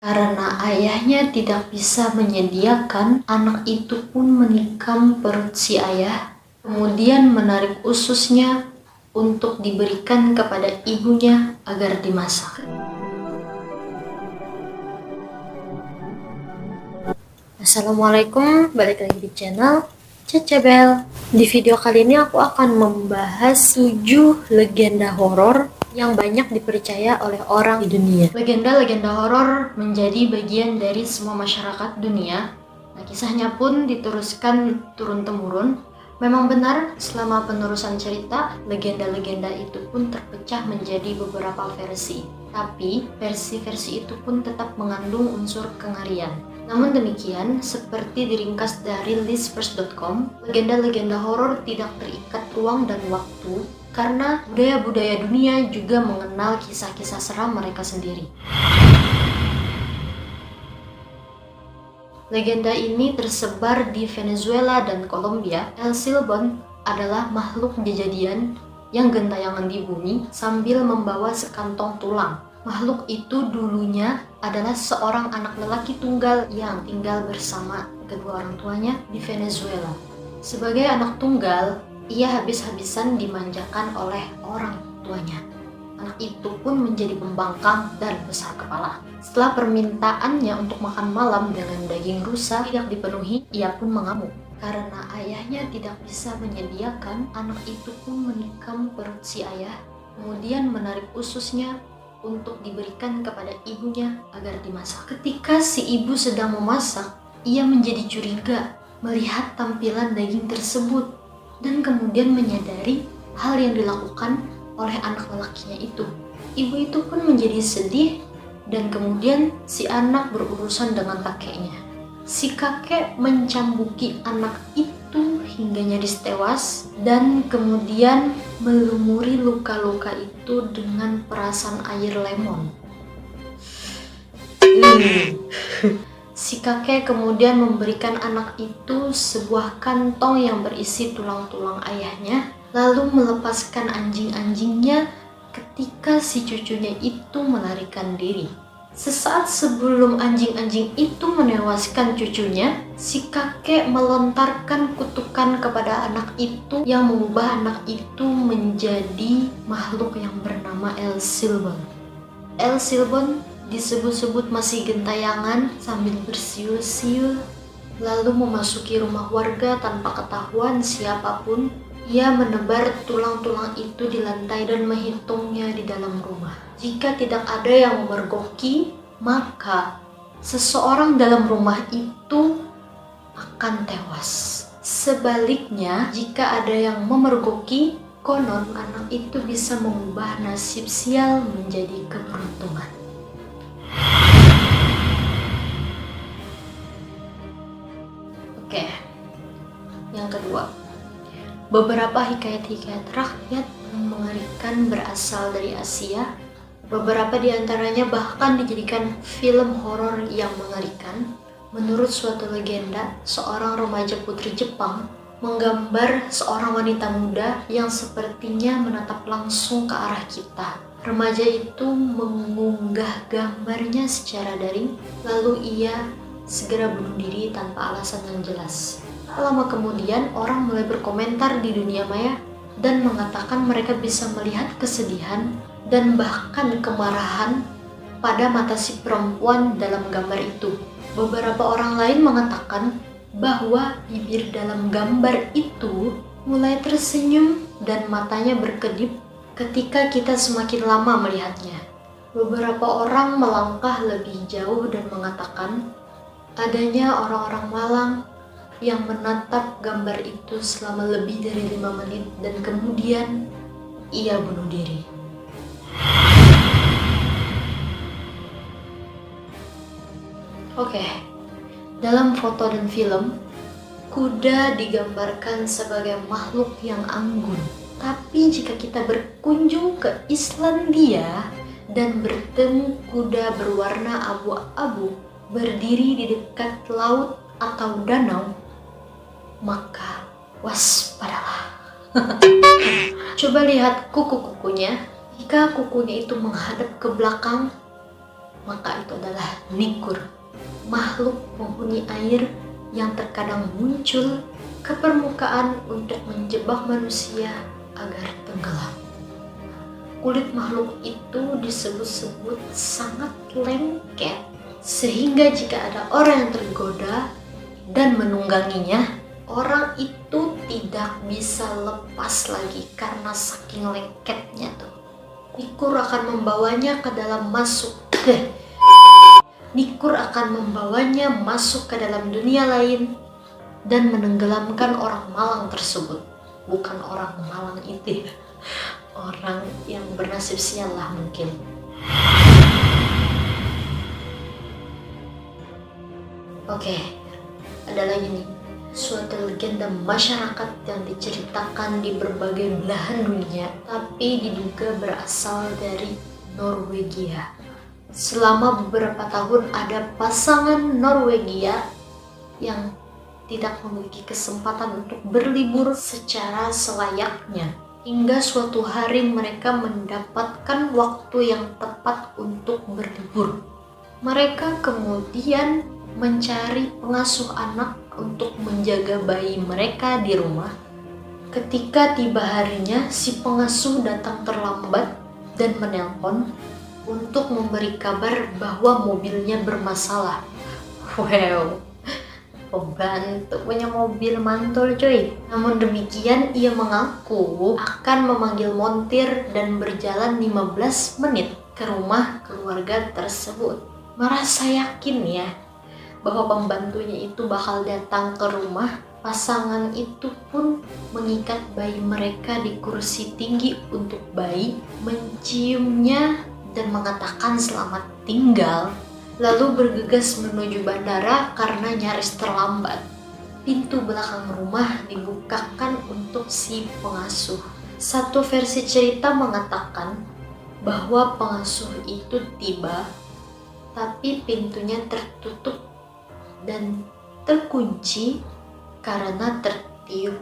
Karena ayahnya tidak bisa menyediakan, anak itu pun menikam perut si ayah, kemudian menarik ususnya untuk diberikan kepada ibunya agar dimasak. Assalamualaikum, balik lagi di channel Cecebel. Di video kali ini aku akan membahas 7 legenda horor yang banyak dipercaya oleh orang di dunia. Legenda-legenda horor menjadi bagian dari semua masyarakat dunia. Nah, kisahnya pun diteruskan turun-temurun. Memang benar, selama penerusan cerita, legenda-legenda itu pun terpecah menjadi beberapa versi. Tapi, versi-versi itu pun tetap mengandung unsur kengerian. Namun demikian, seperti diringkas dari listverse.com, legenda-legenda horor tidak terikat ruang dan waktu karena budaya-budaya dunia juga mengenal kisah-kisah seram mereka sendiri. Legenda ini tersebar di Venezuela dan Kolombia. El Silbón adalah makhluk kejadian yang gentayangan di bumi sambil membawa sekantong tulang. Makhluk itu dulunya adalah seorang anak lelaki tunggal yang tinggal bersama kedua orang tuanya di Venezuela. Sebagai anak tunggal, ia habis-habisan dimanjakan oleh orang tuanya. Anak itu pun menjadi pembangkang dan besar kepala. Setelah permintaannya untuk makan malam dengan daging rusa tidak dipenuhi, ia pun mengamuk. Karena ayahnya tidak bisa menyediakan, anak itu pun menikam perut si ayah, kemudian menarik ususnya untuk diberikan kepada ibunya agar dimasak. Ketika si ibu sedang memasak, ia menjadi curiga melihat tampilan daging tersebut dan kemudian menyadari hal yang dilakukan oleh anak lelakinya itu. Ibu itu pun menjadi sedih dan kemudian si anak berurusan dengan kakeknya. Si kakek mencambuki anak itu hingga nyaris tewas dan kemudian melumuri luka-luka itu dengan perasan air lemon. Si kakek kemudian memberikan anak itu sebuah kantong yang berisi tulang-tulang ayahnya, lalu melepaskan anjing-anjingnya ketika si cucunya itu melarikan diri. Sesaat sebelum anjing-anjing itu menewaskan cucunya, si kakek melontarkan kutukan kepada anak itu yang mengubah anak itu menjadi makhluk yang bernama El Silbón. El Silbón disebut-sebut masih gentayangan sambil bersiul-siul, lalu memasuki rumah warga tanpa ketahuan siapapun. Ia menebar tulang-tulang itu di lantai dan menghitungnya di dalam rumah. Jika tidak ada yang memergoki, maka seseorang dalam rumah itu akan tewas. Sebaliknya, jika ada yang memergoki, konon anak itu bisa mengubah nasib sial menjadi keberuntungan. Oke, yang kedua, beberapa hikayat-hikayat rakyat yang mengerikan berasal dari Asia. Beberapa di antaranya bahkan dijadikan film horor yang mengerikan. Menurut suatu legenda, seorang remaja putri Jepang menggambar seorang wanita muda yang sepertinya menatap langsung ke arah kita. Remaja itu mengunggah gambarnya secara daring, lalu ia segera bunuh diri tanpa alasan yang jelas. Tak lama kemudian, orang mulai berkomentar di dunia maya dan mengatakan mereka bisa melihat kesedihan dan bahkan kemarahan pada mata si perempuan dalam gambar itu. Beberapa orang lain mengatakan bahwa bibir dalam gambar itu mulai tersenyum dan matanya berkedip ketika kita semakin lama melihatnya. Beberapa orang melangkah lebih jauh dan mengatakan adanya orang-orang malang yang menatap gambar itu selama lebih dari 5 menit dan kemudian ia bunuh diri. Oke, dalam foto dan film, kuda digambarkan sebagai makhluk yang anggun. Tapi jika kita berkunjung ke Islandia dan bertemu kuda berwarna abu-abu berdiri di dekat laut atau danau, maka waspadalah. Coba lihat kuku-kukunya. Jika kukunya itu menghadap ke belakang, maka itu adalah Nikur, makhluk penghuni air yang terkadang muncul ke permukaan untuk menjebak manusia agar tenggelam. Kulit makhluk itu disebut-sebut sangat lengket, sehingga jika ada orang yang tergoda dan menungganginya, orang itu tidak bisa lepas lagi karena saking lengketnya tuh. Nikur akan membawanya ke dalam dalam dunia lain dan menenggelamkan orang malang tersebut. Bukan orang malang itu, orang yang bernasib sial lah mungkin. Oke, ada lagi nih, suatu legenda masyarakat yang diceritakan di berbagai belahan dunia, tapi diduga berasal dari Norwegia. Selama beberapa tahun ada pasangan Norwegia yang tidak memiliki kesempatan untuk berlibur secara selayaknya. Hingga suatu hari mereka mendapatkan waktu yang tepat untuk berlibur. Mereka kemudian mencari pengasuh anak untuk menjaga bayi mereka di rumah. Ketika tiba harinya, si pengasuh datang terlambat dan menelpon untuk memberi kabar bahwa mobilnya bermasalah. Wow, pembantu punya mobil mantul cuy. Namun demikian ia mengaku akan memanggil montir dan berjalan 15 menit ke rumah keluarga tersebut. Merasa yakin ya bahwa pembantunya itu bakal datang ke rumah, pasangan itu pun mengikat bayi mereka di kursi tinggi untuk bayi, menciumnya dan mengatakan selamat tinggal, lalu bergegas menuju bandara karena nyaris terlambat. Pintu belakang rumah dibukakan untuk si pengasuh. Satu versi cerita mengatakan bahwa pengasuh itu tiba, tapi pintunya tertutup dan terkunci karena tertiup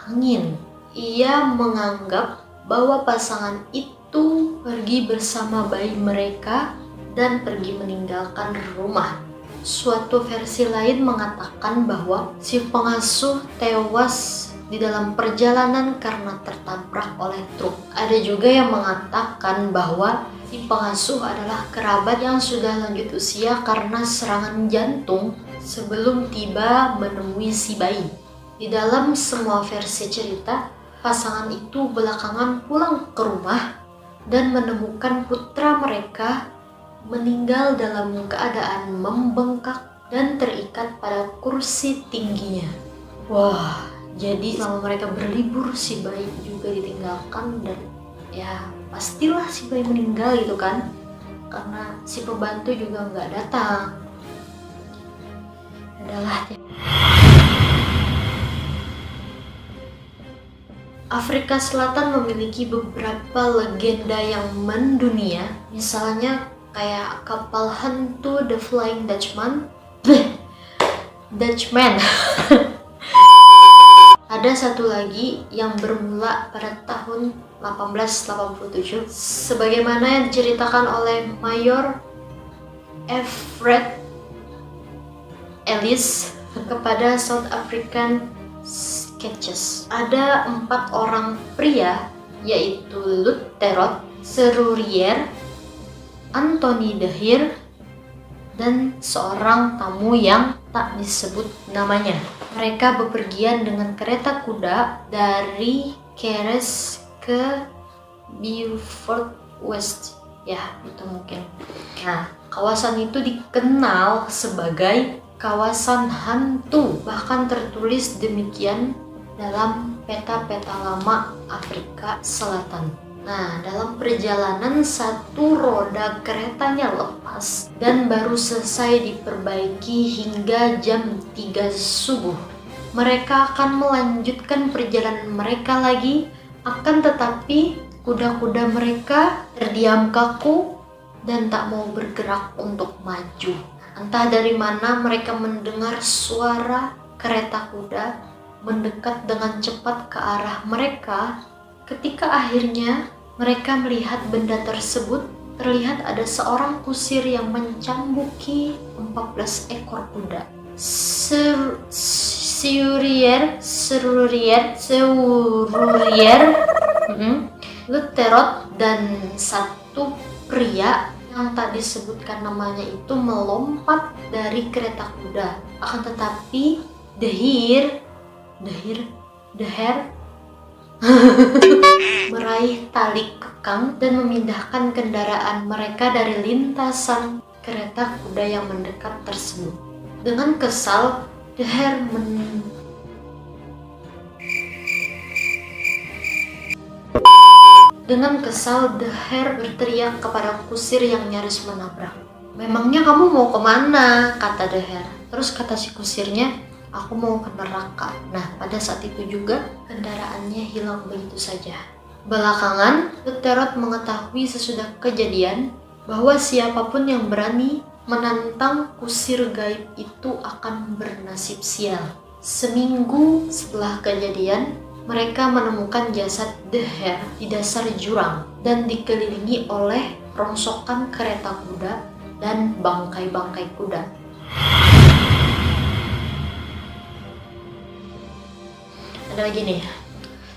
angin. Ia menganggap bahwa pasangan itu pergi bersama bayi mereka dan pergi meninggalkan rumah. Suatu versi lain mengatakan bahwa si pengasuh tewas di dalam perjalanan karena tertabrak oleh truk. Ada juga yang mengatakan bahwa si pengasuh adalah kerabat yang sudah lanjut usia karena serangan jantung sebelum tiba menemui si bayi. Di dalam semua versi cerita, pasangan itu belakangan pulang ke rumah dan menemukan putra mereka meninggal dalam keadaan membengkak dan terikat pada kursi tingginya. Wah, jadi selama mereka berlibur si bayi juga ditinggalkan dan ya pastilah si bayi meninggal gitu kan, karena si pembantu juga nggak datang. Adalah Afrika Selatan memiliki beberapa legenda yang mendunia, misalnya kayak kapal hantu The Flying Dutchman. Ada satu lagi yang bermula pada tahun 1887, sebagaimana yang diceritakan oleh Mayor Alfred Ellis kepada South African Sketches. Ada 4 orang pria, yaitu Lutherot, Serurier, Anthony de Heer, dan seorang tamu yang tak disebut namanya. Mereka bepergian dengan kereta kuda dari Keres ke Beaufort West. Ya, itu mungkin. Nah, kawasan itu dikenal sebagai kawasan hantu. Bahkan tertulis demikian dalam peta-peta lama Afrika Selatan. Nah, dalam perjalanan satu roda keretanya lepas dan baru selesai diperbaiki hingga jam 3 subuh. Mereka akan melanjutkan perjalanan mereka lagi, akan tetapi kuda-kuda mereka terdiam kaku dan tak mau bergerak untuk maju. Entah dari mana mereka mendengar suara kereta kuda mendekat dengan cepat ke arah mereka. Ketika akhirnya mereka melihat benda tersebut terlihat ada seorang kusir yang mencambuki 14 ekor kuda. Serurier, Lutherot dan satu pria yang tak disebutkan namanya itu melompat dari kereta kuda. Akan tetapi Deher meraih tali kekang dan memindahkan kendaraan mereka dari lintasan kereta kuda yang mendekat tersebut. Dengan kesal, Deher berteriak kepada kusir yang nyaris menabrak. "Memangnya kamu mau kemana?" kata Deher. Terus kata si kusirnya, "Aku mau ke neraka." Nah, pada saat itu juga kendaraannya hilang begitu saja. Belakangan, Lutherot mengetahui sesudah kejadian bahwa siapapun yang berani menantang kusir gaib itu akan bernasib sial. Seminggu setelah kejadian, mereka menemukan jasad Deher di dasar jurang dan dikelilingi oleh rongsokan kereta kuda dan bangkai-bangkai kuda. Ada lagi nih,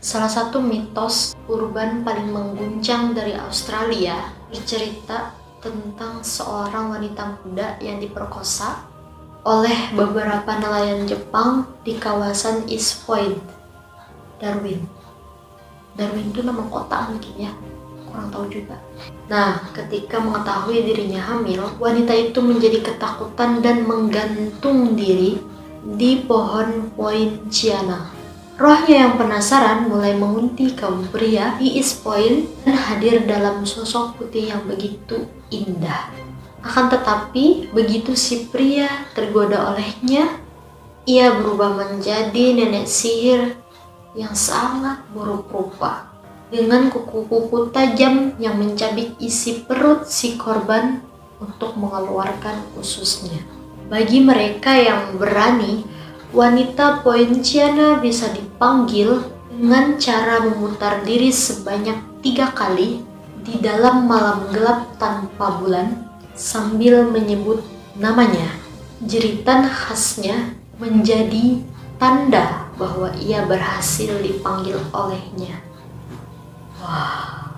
salah satu mitos urban paling mengguncang dari Australia bercerita tentang seorang wanita muda yang diperkosa oleh beberapa nelayan Jepang di kawasan East Point, Darwin itu nama kota mungkin ya, kurang tahu juga. Nah, ketika mengetahui dirinya hamil, wanita itu menjadi ketakutan dan menggantung diri di pohon poinciana. Rohnya yang penasaran mulai mengunti kaum pria di East Point dan hadir dalam sosok putih yang begitu indah. Akan tetapi, begitu si pria tergoda olehnya, ia berubah menjadi nenek sihir yang sangat buruk rupa, dengan kuku-kuku tajam yang mencabik isi perut si korban untuk mengeluarkan ususnya. Bagi mereka yang berani, wanita poinciana bisa dipanggil dengan cara memutar diri sebanyak 3 kali di dalam malam gelap tanpa bulan sambil menyebut namanya. Jeritan khasnya menjadi tanda bahwa ia berhasil dipanggil olehnya. Wah.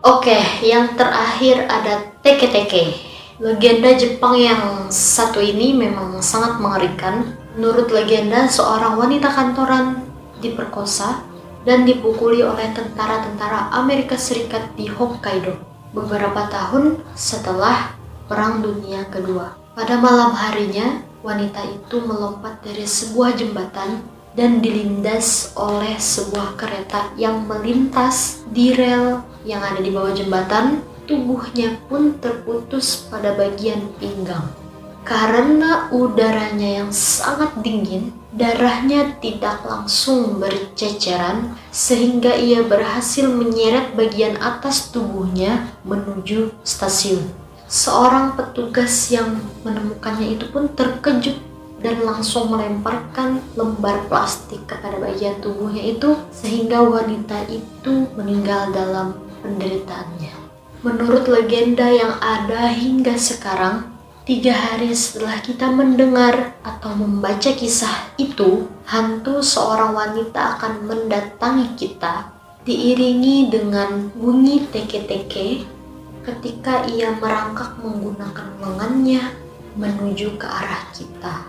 Oke, yang terakhir ada teke-teke. Legenda Jepang yang satu ini memang sangat mengerikan. Menurut legenda, seorang wanita kantoran diperkosa dan dipukuli oleh tentara-tentara Amerika Serikat di Hokkaido beberapa tahun setelah Perang Dunia Kedua. Pada malam harinya, wanita itu melompat dari sebuah jembatan dan dilindas oleh sebuah kereta yang melintas di rel yang ada di bawah jembatan. Tubuhnya pun terputus pada bagian pinggang. Karena udaranya yang sangat dingin, darahnya tidak langsung berceceran sehingga ia berhasil menyeret bagian atas tubuhnya menuju stasiun. Seorang petugas yang menemukannya itu pun terkejut dan langsung melemparkan lembar plastik kepada bagian tubuhnya itu sehingga wanita itu meninggal dalam penderitaannya. Menurut legenda yang ada hingga sekarang, 3 hari setelah kita mendengar atau membaca kisah itu, hantu seorang wanita akan mendatangi kita diiringi dengan bunyi teke-teke ketika ia merangkak menggunakan lengannya menuju ke arah kita.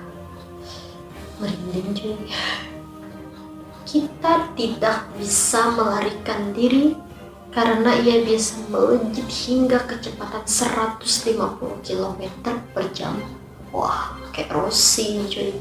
Merinding cuy. Kita tidak bisa melarikan diri karena ia bisa melejit hingga kecepatan 150 km per jam. Wah, kayak Rossi nih cuy.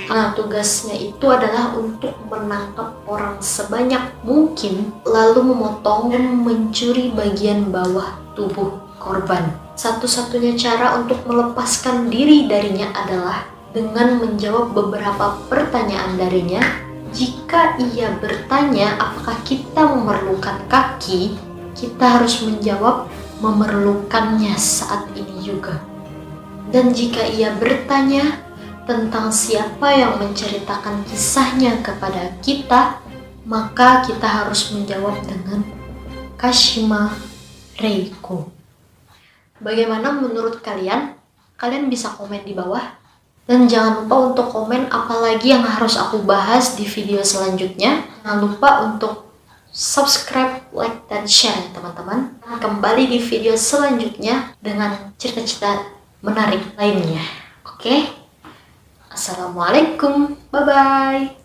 Nah, tugasnya itu adalah untuk menangkap orang sebanyak mungkin, lalu memotong dan mencuri bagian bawah tubuh korban. Satu-satunya cara untuk melepaskan diri darinya adalah dengan menjawab beberapa pertanyaan darinya. Jika ia bertanya apakah kita memerlukan kaki, kita harus menjawab memerlukannya saat ini juga. Dan jika ia bertanya tentang siapa yang menceritakan kisahnya kepada kita, maka kita harus menjawab dengan Kashima Reiko. Bagaimana menurut kalian? Kalian bisa komen di bawah. Dan jangan lupa untuk komen apalagi yang harus aku bahas di video selanjutnya. Jangan lupa untuk subscribe, like, dan share teman-teman. Kembali di video selanjutnya dengan cerita-cerita menarik lainnya. Oke? Assalamualaikum. Bye-bye.